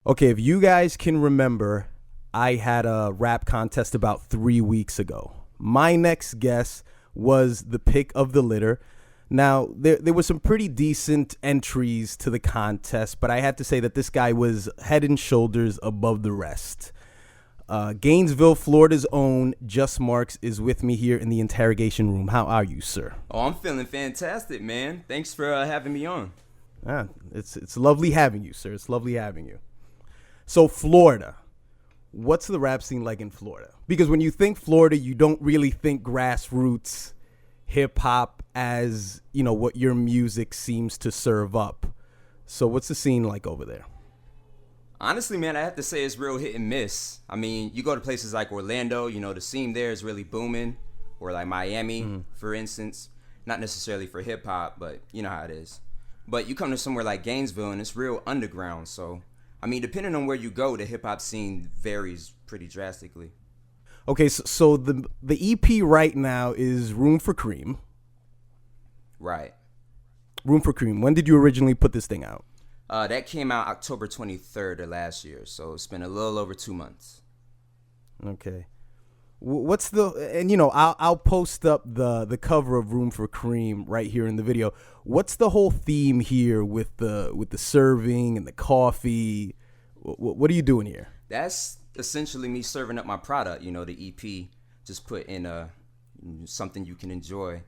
Okay, if you guys can remember, I had a rap contest about 3 weeks ago. My next guest was the pick of the litter. Now, there were some pretty decent entries to the contest, but I had to say that this guy was head and shoulders above the rest. Gainesville, Florida's own Jus Marx is with me here in the interrogation room. How are you, sir? Oh, I'm feeling fantastic, man. Thanks for having me on. It's lovely having you, sir. It's lovely having you. So, Florida. What's the rap scene like in Florida? Because when you think Florida, you don't really think grassroots hip hop as, you know, what your music seems to serve up. So what's the scene like over there? Honestly, man, I have to say it's real hit and miss. I mean, you go to places like Orlando, you know, the scene there is really booming. Or like Miami, for instance. Not necessarily for hip hop, but you know how it is. But you come to somewhere like Gainesville and it's real underground, so I mean, depending on where you go, the hip-hop scene varies pretty drastically. Okay, so the EP right now is Room for Cream. Right. Room for Cream. When did you originally put this thing out? That came out October 23rd of last year, so it's been a little over 2 months. Okay. What's and you know, I'll post up the cover of Room for Cream right here in the video. What's the whole theme here with the serving and the coffee? What are you doing here? That's essentially me serving up my product, you know, the EP. Just put in something you can enjoy.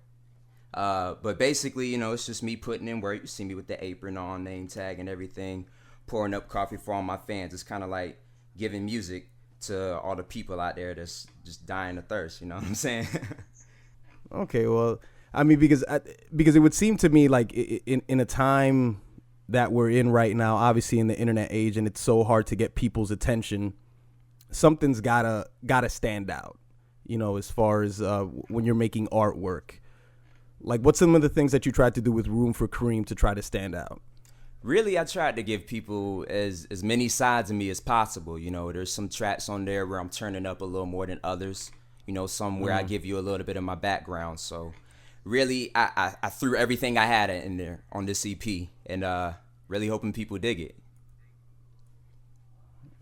But basically, you know, it's just me putting in work. You see me with the apron on, name tag and everything, pouring up coffee for all my fans. It's kind of like giving music to all the people out there that's just dying of thirst, you know what I'm saying? Okay, well, I mean, because it would seem to me like in a time that we're in right now, obviously in the internet age, and it's so hard to get people's attention, something's gotta stand out, you know, as far as when you're making artwork. Like, what's some of the things that you tried to do with Room for Cream to try to stand out? Really, I tried to give people as many sides of me as possible. You know, there's some tracks on there where I'm turning up a little more than others. You know, some where I give you a little bit of my background. So really, I threw everything I had in there on this EP and really hoping people dig it.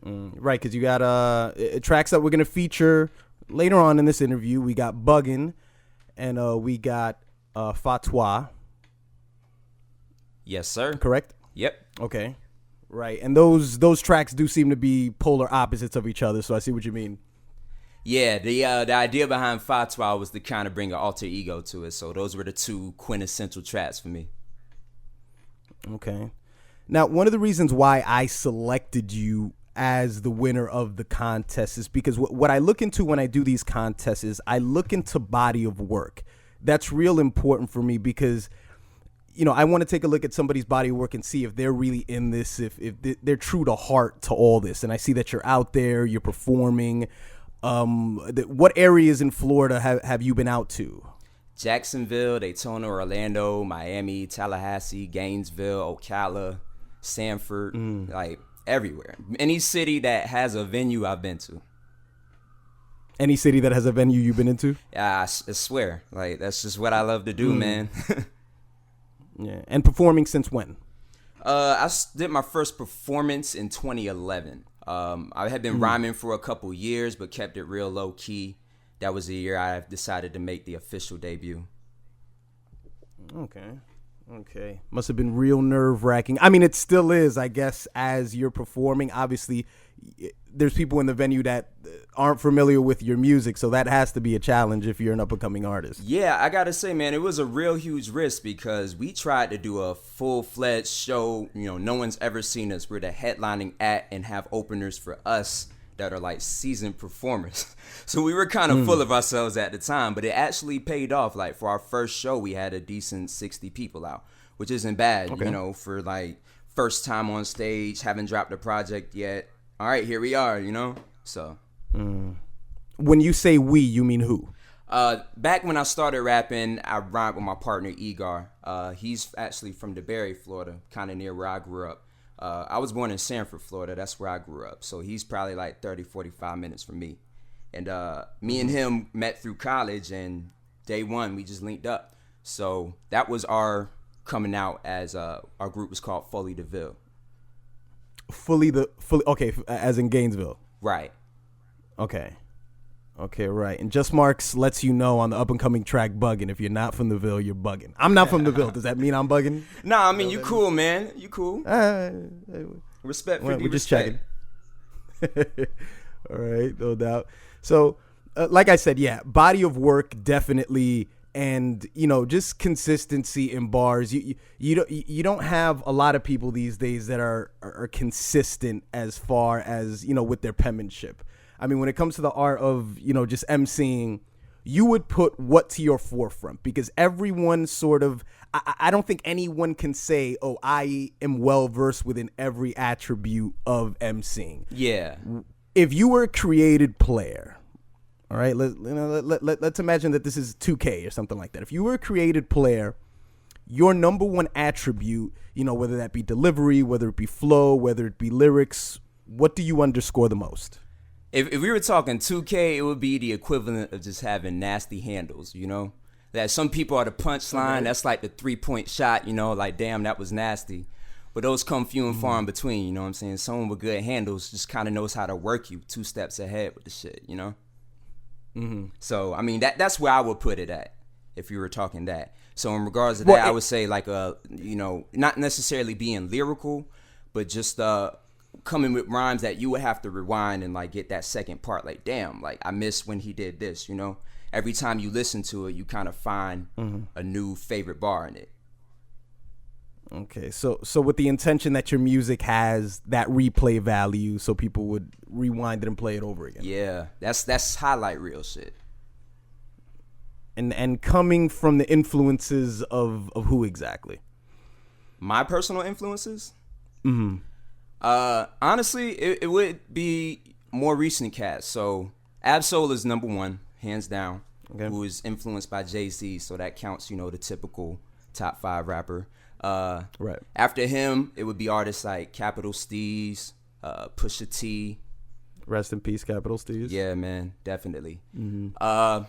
Right, because you got tracks that we're going to feature later on in this interview. We got Buggin' and we got Fatwa. Yes, sir. Correct? Yep. Okay. Right. And those tracks do seem to be polar opposites of each other, so I see what you mean. Yeah, the idea behind Fatwa was to kind of bring an alter ego to it. So those were the two quintessential tracks for me. Okay. Now, one of the reasons why I selected you as the winner of the contest is because what I look into when I do these contests is I look into body of work. That's real important for me because, you know, I want to take a look at somebody's body of work and see if they're really in this, if they're true to heart to all this. And I see that you're out there, you're performing. What areas in Florida have you been out to? Jacksonville, Daytona, Orlando, Miami, Tallahassee, Gainesville, Ocala, Sanford, like everywhere. Any city that has a venue I've been to. Any city that has a venue you've been into? Yeah, I swear. Like, that's just what I love to do, man. Yeah. And performing since when? I did my first performance in 2011. I had been rhyming for a couple years, but kept it real low key. That was the year I decided to make the official debut. Okay. Must have been real nerve-wracking. I mean, it still is, I guess, as you're performing. Obviously, there's people in the venue that aren't familiar with your music, so that has to be a challenge if you're an up-and-coming artist. Yeah, I gotta say, man, it was a real huge risk because we tried to do a full-fledged show. You know, no one's ever seen us. We're the headlining act and have openers for us that are like seasoned performers. So we were kind of full of ourselves at the time, but it actually paid off. Like, for our first show, we had a decent 60 people out, which isn't bad, you know, for like first time on stage, haven't dropped a project yet. All right, here we are, you know? So. When you say we, you mean who? Back when I started rapping, I rhymed with my partner, Egar. He's actually from DeBerry, Florida, kind of near where I grew up. I was born in Sanford, Florida. That's where I grew up. So he's probably like 30, 45 minutes from me. And me and him met through college, and day one, we just linked up. So that was our coming out as our group was called Foley DeVille. fully okay, as in Gainesville. Right. Okay, right. And Jus Marx lets you know on the up and coming track "Buggin'." If you're not from the Ville, you're bugging. I'm not from the Ville. Does that mean I'm bugging? Nah, I mean you cool, man. You cool. Respect for we're just respect. checking. All right, no doubt. So, like I said, yeah, body of work definitely, and just consistency in bars. You don't have a lot of people these days that are consistent as far as with their penmanship. I mean, when it comes to the art of just emceeing, you would put what to your forefront, because everyone sort of. I don't think anyone can say, "Oh, I am well versed within every attribute of emceeing." Yeah. If you were a created player, all right, let's imagine that this is 2K or something like that. If you were a created player, your number one attribute, whether that be delivery, whether it be flow, whether it be lyrics, what do you underscore the most? If we were talking 2K, it would be the equivalent of just having nasty handles, That some people are the punchline, that's like the 3-point shot, like, damn, that was nasty. But those come few and far in between, you know what I'm saying? Someone with good handles just kind of knows how to work you 2 steps ahead with the shit, Mm-hmm. So, I mean, that's where I would put it at if you were talking that. So in regards to that, I would say like, not necessarily being lyrical, but just coming with rhymes that you would have to rewind and like get that second part. Like, damn, like I missed when he did this, Every time you listen to it, you kind of find a new favorite bar in it. Okay, so with the intention that your music has that replay value, so people would rewind it and play it over again. Yeah, that's highlight reel shit. And coming from the influences of who exactly? My personal influences? Mm-hmm. Honestly, it would be more recent cats. So Ab-Soul is number one, hands down, who is influenced by Jay-Z, so that counts, the typical top 5 rapper. Right. After him, it would be artists like Capital Steez, Pusha T. Rest in peace, Capital Steez. Yeah, man, definitely. Mm-hmm.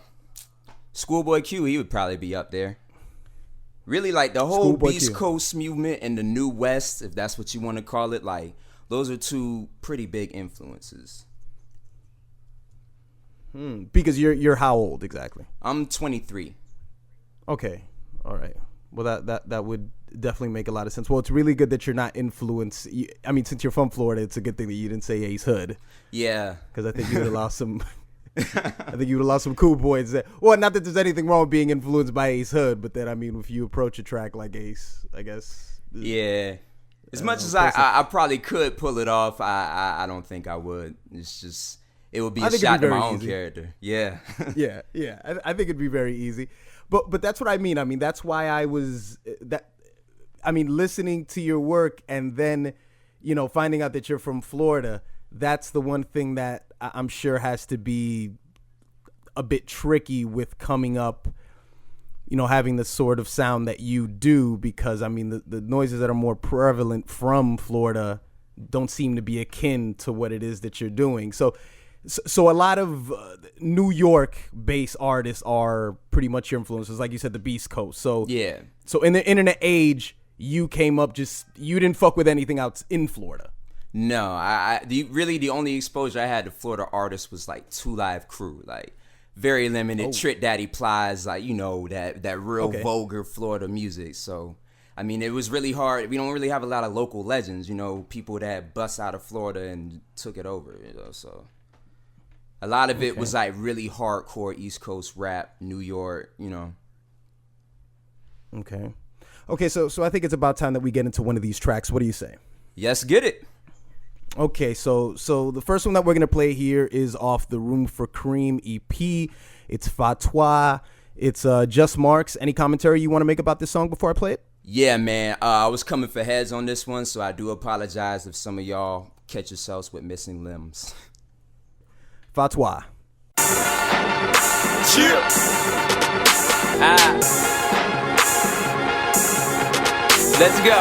Schoolboy Q, he would probably be up there. Really, like the whole Schoolboy East Q. Coast movement and the New West, if that's what you want to call it, like those are 2 pretty big influences. Because you're how old exactly? I'm 23. Okay, all right. Well, that would definitely make a lot of sense. Well, it's really good that you're not influenced. I mean, since you're from Florida, it's a good thing that you didn't say Ace Hood. Yeah, because I think you would have lost some. I think you would have lost some cool boys. Well, not that there's anything wrong with being influenced by Ace Hood, but then I mean, if you approach a track like Ace, I guess. Yeah. As much as I probably could pull it off, I don't think I would. It's just it would be a shot to my own character. Yeah. yeah. I think it'd be very easy. But that's what I mean. I mean, that's why I was listening to your work and then, finding out that you're from Florida. That's the one thing that I'm sure has to be a bit tricky with coming up, having the sort of sound that you do, because I mean, the noises that are more prevalent from Florida don't seem to be akin to what it is that you're doing. So a lot of New York-based artists are pretty much your influences, like you said, the Beast Coast. So yeah. So in the internet age, you came up you didn't fuck with anything out in Florida. No, the only exposure I had to Florida artists was like 2 Live Crew, like very limited. Trick Daddy Plies, like that real vulgar Florida music. So I mean, it was really hard. We don't really have a lot of local legends, people that bust out of Florida and took it over, so. A lot of it was like really hardcore East Coast rap, New York, Okay, so I think it's about time that we get into one of these tracks. What do you say? Yes, get it. Okay, so the first one that we're going to play here is off the Room for Cream EP. It's Fatwa. It's Jus Marx. Any commentary you want to make about this song before I play it? Yeah, man. I was coming for heads on this one, so I do apologize if some of y'all catch yourselves with missing limbs. Fatwa. Chill. Let's go.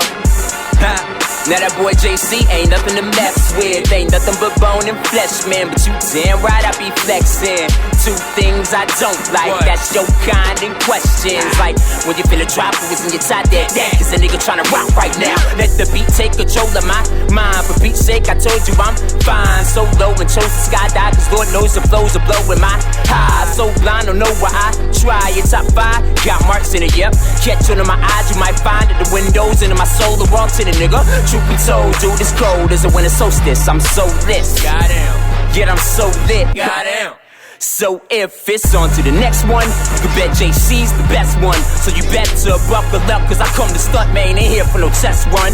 Now that boy JC ain't nothing to mess with. Ain't nothing but bone and flesh, man. But you damn right I be flexing. Two things I don't like, that's your kind and questions. Like when you feel a drop, who is in your top that. Cause a nigga tryna rock right now. Let the beat take control of my mind. For Pete's sake, I told you I'm fine. So low and chose to skydive, cause Lord knows the flows are blowing my high. So blind, don't know why I try. Your top 5 got marks in it, yep. Catch one of my eyes, you might find it. The windows into my soul are all tinted, nigga. Truth be told, dude, it's cold as a winter solstice. I'm so lit. Goddamn. Yet I'm so lit. Goddamn. So if it's on to the next one, you can bet JC's the best one. So you better buckle up, cause I come to stunt, man, ain't here for no test run.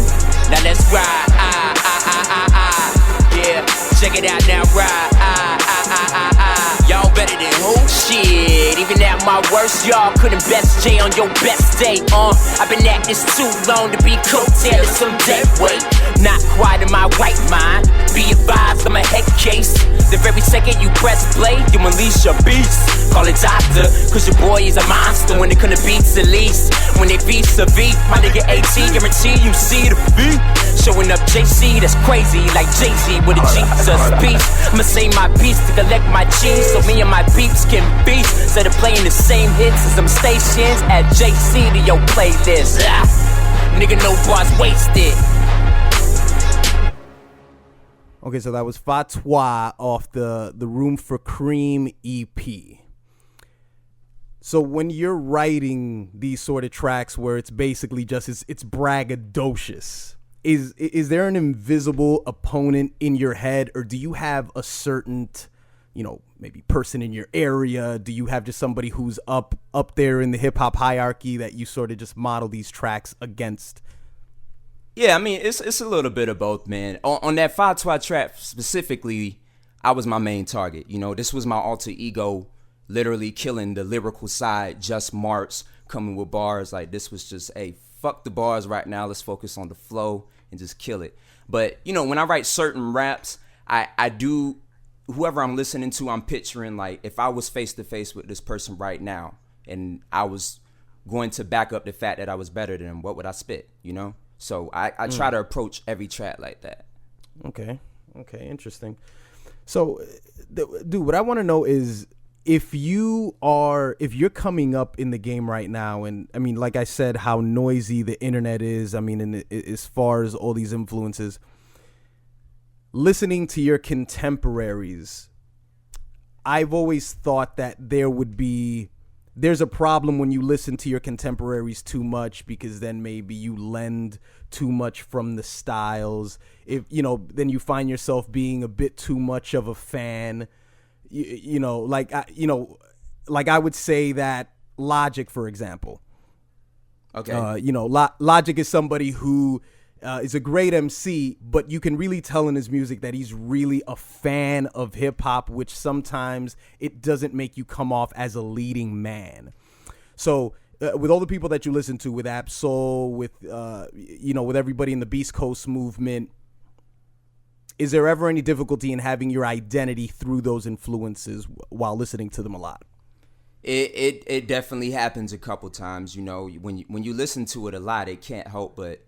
Now let's ride, yeah, check it out now, ride, y'all better than who? Shit, even at my worst, y'all couldn't best J on your best day, I've been at this too long to be coattailed some dead weight. Not quite in my right mind, be advised I'm a head case. The very second you press play, you unleash your beast. Call it doctor, cause your boy is a monster when it comes to beats at least. When they vis-a-vis, my nigga AT, guarantee you see the beat. Showing up JC, that's crazy, like Jay-Z with a Jesus piece. I'ma say my piece to collect my cheese, so me and my peeps can beat. Instead of playing the same hits as them stations, add JC to your playlist. Nigga, no bars wasted. Okay, so that was Fatwa off the Room for Cream EP. So when you're writing these sort of tracks where it's basically just it's braggadocious, is there an invisible opponent in your head, or do you have a certain, maybe person in your area? Do you have just somebody who's up there in the hip hop hierarchy that you sort of just model these tracks against? Yeah, I mean, it's a little bit of both, man. On that Fatwa track specifically, I was my main target. This was my alter ego, literally killing the lyrical side. Jus Marx coming with bars like this was just, hey, fuck the bars right now. Let's focus on the flow and just kill it. But when I write certain raps, I do, whoever I'm listening to, I'm picturing like if I was face to face with this person right now, and I was going to back up the fact that I was better than them, what would I spit? So I try to approach every track like that. Okay, interesting. So, dude, what I want to know is if you're coming up in the game right now, and I mean, like I said, how noisy the internet is. I mean, and as far as all these influences, listening to your contemporaries, I've always thought that there's a problem when you listen to your contemporaries too much, because then maybe you lend too much from the styles. If then you find yourself being a bit too much of a fan. Like I would say that Logic, for example. Okay. Logic is somebody who is a great MC, but you can really tell in his music that he's really a fan of hip hop, which sometimes it doesn't make you come off as a leading man. So with all the people that you listen to, with Absol, with everybody in the Beast Coast movement, is there ever any difficulty in having your identity through those influences while listening to them a lot? It definitely happens a couple times. When you listen to it a lot, it can't help but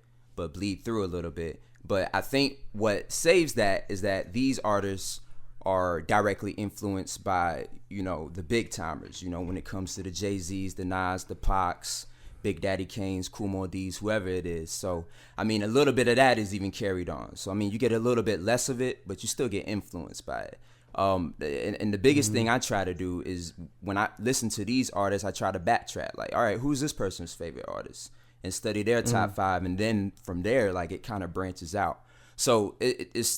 bleed through a little bit. But I think what saves that is that these artists are directly influenced by, the big timers, when it comes to the Jay-Z's, the Nas, the Pacs, Big Daddy Kane's, Kool Moe D's, whoever it is. So, I mean, a little bit of that is even carried on. So, I mean, you get a little bit less of it, but you still get influenced by it. And the biggest thing I try to do is when I listen to these artists, I try to backtrack. Like, all right, who's this person's favorite artist? And study their top 5, and then from there, like, it kind of branches out. So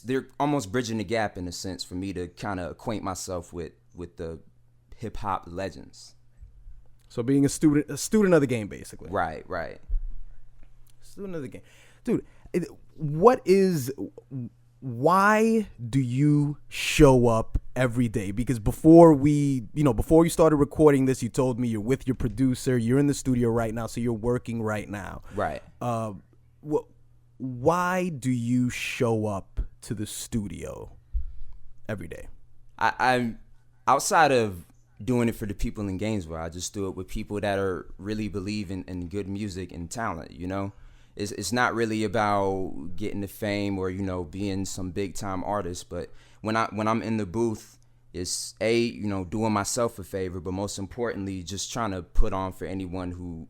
they're almost bridging the gap in a sense for me to kind of acquaint myself with the hip hop legends. So being a student of the game, basically. Right. Student of the game, dude. Why do you show up every day? Because before you started recording this, you told me you're with your producer, you're in the studio right now, so you're working right now. Right. Why do you show up to the studio every day? I'm outside of doing it for the people in Gainesville. I just do it with people that are really believe in good music and talent, it's not really about getting the fame or, you know, being some big time artist. But when I'm in the booth, it's you know, doing myself a favor, but most importantly, just trying to put on for anyone who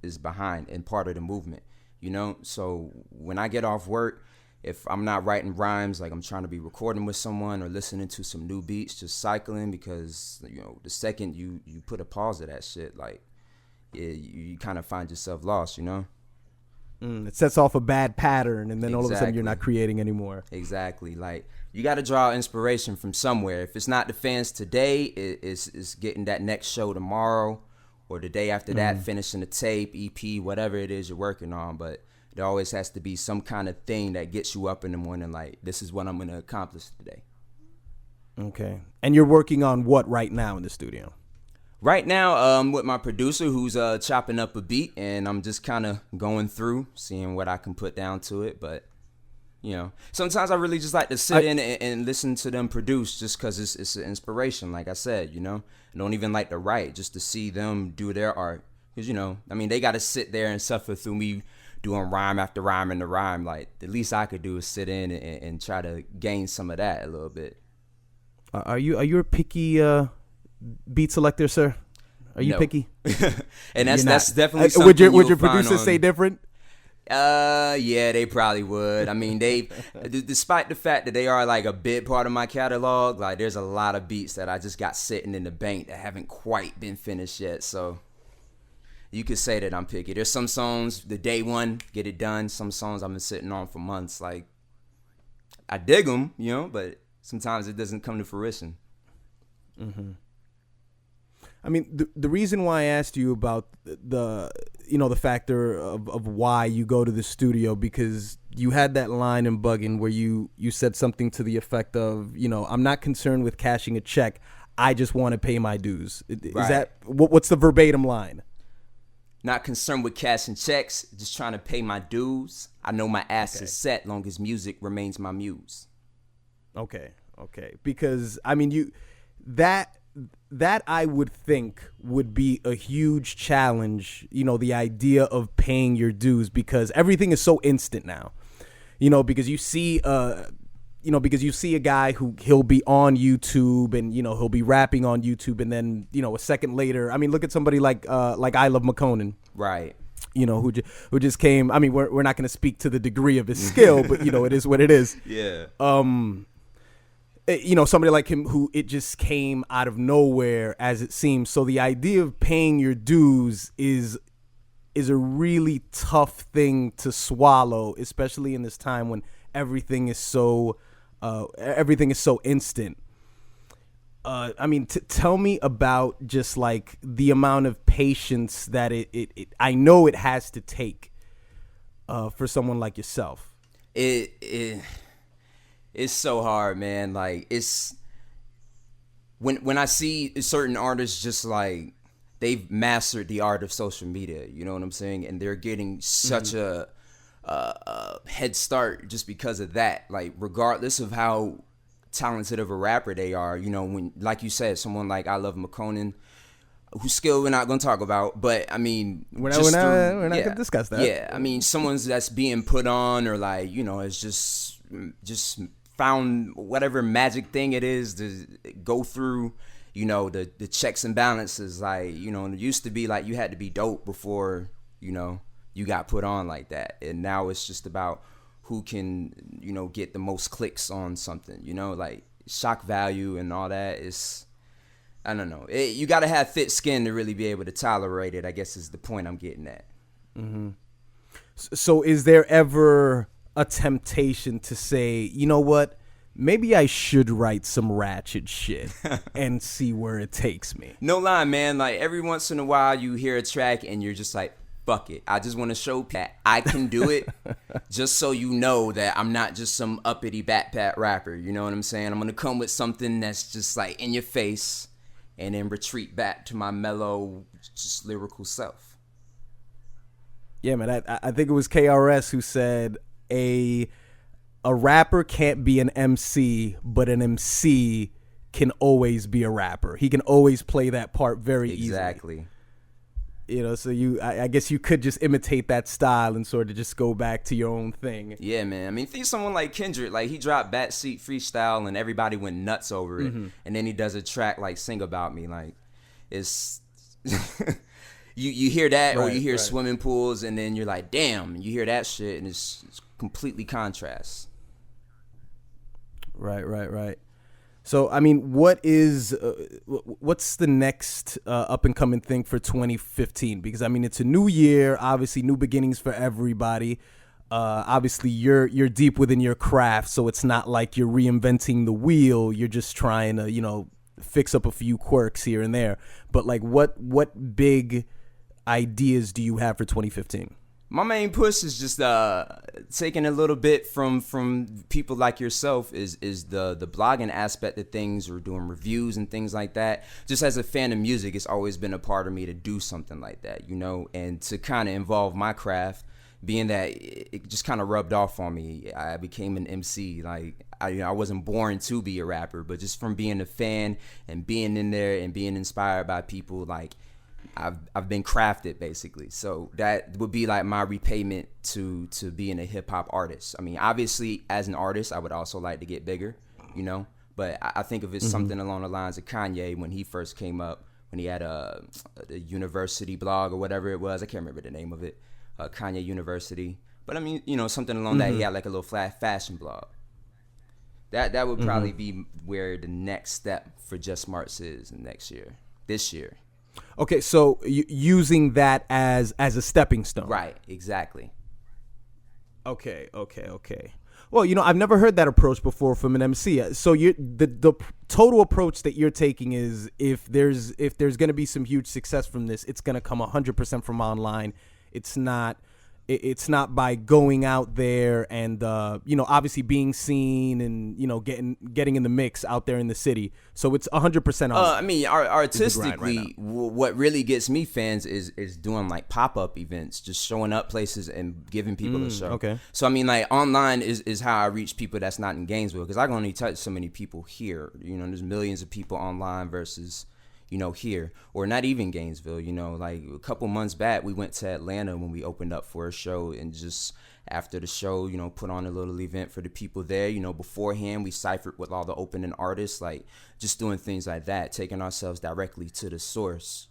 is behind and part of the movement, you know. So when I get off work, if I'm not writing rhymes, like I'm trying to be recording with someone or listening to some new beats, just cycling, because, you know, the second you put a pause to that shit, like, you kind of find yourself lost, you know. It sets off a bad pattern, and then all of a sudden you're Exactly. not creating anymore. Exactly. Like, you got to draw inspiration from somewhere. If it's not the fans today, it's getting that next show tomorrow, or the day after that, finishing the tape, EP, whatever it is you're working on. But there always has to be some kind of thing that gets you up in the morning, like, this is what I'm going to accomplish today. Okay. And you're working on what right now in the studio? Right now, with my producer, who's chopping up a beat, and I'm just kind of going through, seeing what I can put down to it. But, you know, sometimes I really just like to sit in and listen to them produce, just because it's an inspiration, like I said, you know. I don't even like to write, just to see them do their art. Because, you know, I mean, they got to sit there and suffer through me doing rhyme after rhyme and the rhyme. Like, the least I could do is sit in and try to gain some of that a little bit. Are you a picky beat selector, sir? Are you No. picky? And that's definitely Would something your you'll producers find say on, different? Yeah, they probably would. I mean, despite the fact that they are like a big part of my catalog, like, there's a lot of beats that I just got sitting in the bank that haven't quite been finished yet. So you could say that I'm picky. There's some songs, the day one, get it done. Some songs I've been sitting on for months. Like, I dig them, you know, but sometimes it doesn't come to fruition. Mm-hmm. I mean, the reason why I asked you about the factor of why you go to the studio, because you had that line in Buggin' where you said something to the effect of, you know, I'm not concerned with cashing a check. I just want to pay my dues. Is Right. that what's the verbatim line? Not concerned with cashing checks, just trying to pay my dues. I know my ass is set long as music remains my muse. Okay. Because I mean, that I would think would be a huge challenge, you know, the idea of paying your dues, because everything is so instant now, you know, because you see a guy who he'll be on YouTube and, you know, he'll be rapping on YouTube, and then, you know, a second later, I mean, look at somebody like I Love McConan. Right. You know, who just came. I mean, we're not going to speak to the degree of his skill, but, you know, it is what it is. Yeah. You know, somebody like him who it just came out of nowhere, as it seems. So the idea of paying your dues is a really tough thing to swallow, especially in this time when everything is so instant. I mean, tell me about just like the amount of patience that it I know it has to take for someone like yourself. It's so hard, man. Like, it's when I see certain artists just like they've mastered the art of social media, you know what I'm saying, and they're getting such a head start just because of that. Like, regardless of how talented of a rapper they are, you know, when, like you said, someone like I Love McConan, whose skill we're not going to talk about, but I mean, we're not going to discuss that. Yeah, I mean, someone's that's being put on, or like, you know, it's just found whatever magic thing it is to go through, you know, the checks and balances. Like, you know, it used to be like you had to be dope before, you know, you got put on like that, and now it's just about who can, you know, get the most clicks on something, you know, like shock value and all that. Is, I don't know, you got to have thick skin to really be able to tolerate it, I guess, is the point I'm getting at. Mm-hmm. So is there ever a temptation to say, you know what, maybe I should write some ratchet shit and see where it takes me? No lie, man. Like, every once in a while you hear a track and you're just like, fuck it, I just want to show that I can do it, just so you know that I'm not just some uppity backpack rapper, you know what I'm saying? I'm going to come with something that's just like in your face and then retreat back to my mellow, just lyrical self. Yeah, man, I think it was KRS who said a rapper can't be an MC, but an MC can always be a rapper. He can always play that part very easily. Exactly. You know, so I guess you could just imitate that style and sort of just go back to your own thing. Yeah, man. I mean, think someone like Kendrick, like he dropped Backseat Freestyle and everybody went nuts over it. And then he does a track like Sing About Me. Like, it's you hear that, or you hear Swimming Pools, and then you're like, damn, you hear that shit, and it's completely contrast. Right. So, I mean, what's the next up and coming thing for 2015? Because I mean, it's a new year, obviously new beginnings for everybody. Obviously, you're deep within your craft, so it's not like you're reinventing the wheel. You're just trying to, fix up a few quirks here and there. But like, what big ideas do you have for 2015? My main push is just taking a little bit from people like yourself is the blogging aspect of things, or doing reviews and things like that. Just as a fan of music, it's always been a part of me to do something like that, and to kind of involve my craft, being that it just kind of rubbed off on me. I became an MC. Like, I wasn't born to be a rapper, but just from being a fan and being in there and being inspired by people, like, I've been crafted, basically. So that would be like my repayment to being a hip hop artist. I mean, obviously as an artist, I would also like to get bigger, but I think of it something along the lines of Kanye when he first came up, when he had a university blog or whatever it was. I can't remember the name of it, Kanye University. But I mean, something along that. He had like a little flat fashion blog. That would probably be where the next step for Jus Marx is this year. Okay, so using that as a stepping stone. Right, exactly. Okay. Well, I've never heard that approach before from an MC. So the total approach that you're taking is if there's going to be some huge success from this, it's going to come 100% from online. It's not by going out there and obviously being seen and getting in the mix out there in the city. So it's 100% on. I mean, artistically, what really gets me fans is doing like pop-up events, just showing up places and giving people a show. Okay. So I mean, like, online is how I reach people that's not in Gainesville, because I can only touch so many people here. There's millions of people online versus here, or not even Gainesville. Like a couple months back, we went to Atlanta when we opened up for a show, and just after the show, put on a little event for the people there. Beforehand, we ciphered with all the opening artists, like just doing things like that, taking ourselves directly to the source.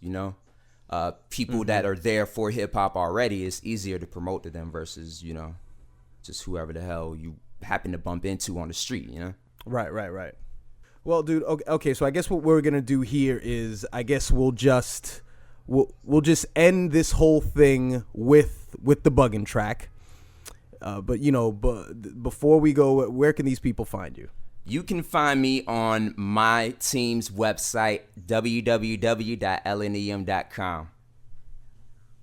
People that are there for hip hop already, it's easier to promote to them versus just whoever the hell you happen to bump into on the street. Right. Well, dude, okay, so I guess what we're going to do here is I guess we'll just end this whole thing with the bugging track. But before we go, where can these people find you? You can find me on my team's website, www.lnem.com.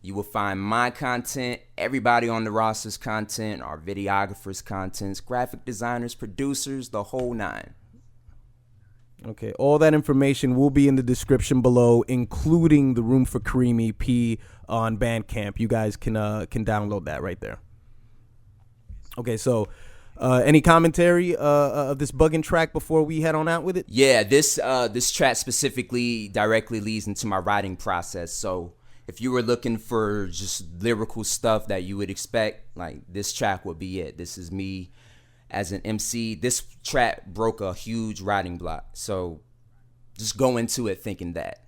You will find my content, everybody on the roster's content, our videographers' contents, graphic designers, producers, the whole nine. Okay, all that information will be in the description below, including the Room for Kareem EP on Bandcamp. You guys can download that right there. Okay, so any commentary of this bugging track before we head on out with it? Yeah, this track specifically directly leads into my writing process. So if you were looking for just lyrical stuff that you would expect, like, this track would be it. This is me as an MC. This track broke a huge writing block, so just go into it thinking that.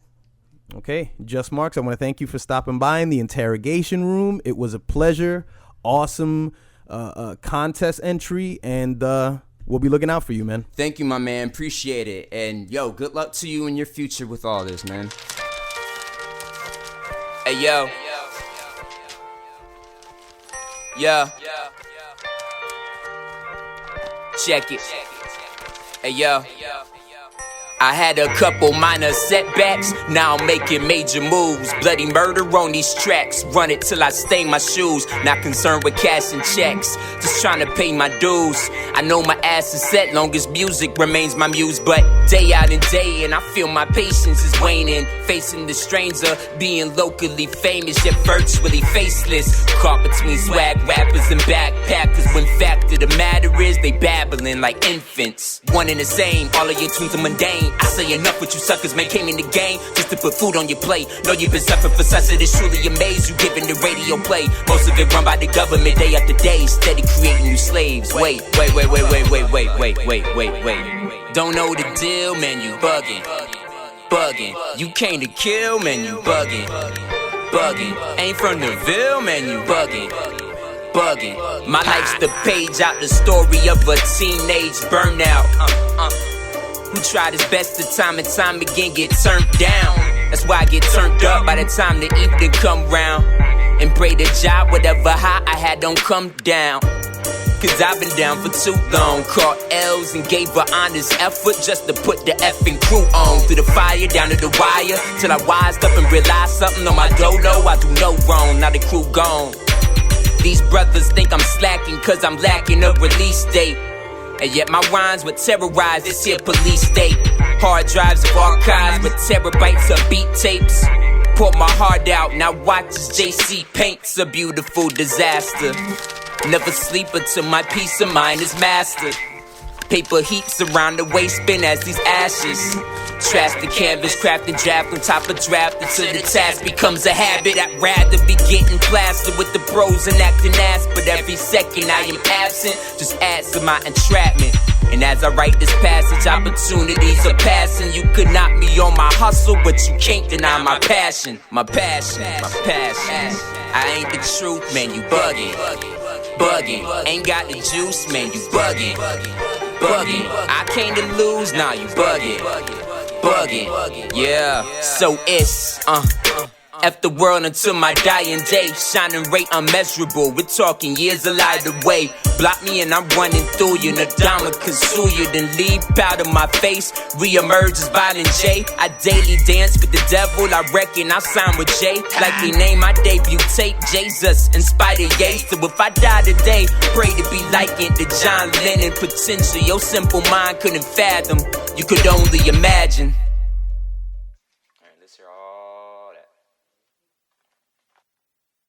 Okay, Jus Marx, I want to thank you for stopping by in the interrogation room. It was a pleasure. Awesome contest entry, and we'll be looking out for you, man. Thank you, my man. Appreciate it. And yo, good luck to you in your future with all this, man. Hey, yo. Yeah. Check it. Hey, yo. I had a couple minor setbacks, now I'm making major moves. Bloody murder on these tracks, run it till I stain my shoes. Not concerned with cash and checks, just trying to pay my dues. I know my ass is set, long as music remains my muse. But day out and day in, I feel my patience is waning. Facing the stranger, being locally famous, yet virtually faceless. Caught between swag rappers and backpackers, when fact of the matter is they babbling like infants. One and the same, all of your tunes are mundane. mean? I say enough with you suckers, man, came in the game just to put food on your plate. Know you've been suffering for such that it's truly amazed you giving the radio play. Most of it run by the government day after day, steady creating you slaves. Wait. Don't know the deal, man, you bugging. You came to kill, man, you bugging. Ain't from the Ville, man, you bugging. My life's the page out, the story of a teenage burnout. Who tried his best to time and time again get turned down. That's why I get turned up by the time the evening come round. And pray the job, whatever high I had don't come down. Cause I've been down for too long. Caught L's and gave her honest effort just to put the effing crew on. Through the fire, down to the wire, till I wised up and realized something on my dolo. I do no wrong, now the crew gone. These brothers think I'm slacking cause I'm lacking a release date. And yet my rhymes would terrorize this here police state. Hard drives of archives with terabytes of beat tapes. Pour my heart out, now watch as JC paints a beautiful disaster. Never sleep until my peace of mind is mastered. Paper heaps around the waist spin as these ashes. Trash the canvas, craft and draft on top of draft until the task becomes a habit. I'd rather be getting plastered with the pros and acting ass, but every second I am absent just adds to my entrapment. And as I write this passage, opportunities are passing. You could knock me on my hustle, but you can't deny my passion. My passion. I ain't the truth, man, you bugging. Ain't got the juice, man, you bugging. I came to lose, now you bugging. Yeah, so it's F the world until my dying day. Shining rate unmeasurable, we're talking years a light away. Block me and I'm running through you. Nadama can sue you, then leave powder my face. Re-emerge as Violent J. I daily dance with the devil, I reckon I'll sign with Jay. Likely name my debut tape, Jesus, in spite of Ye. So if I die today, pray to be likened to John Lennon. Potential your simple mind couldn't fathom, you could only imagine.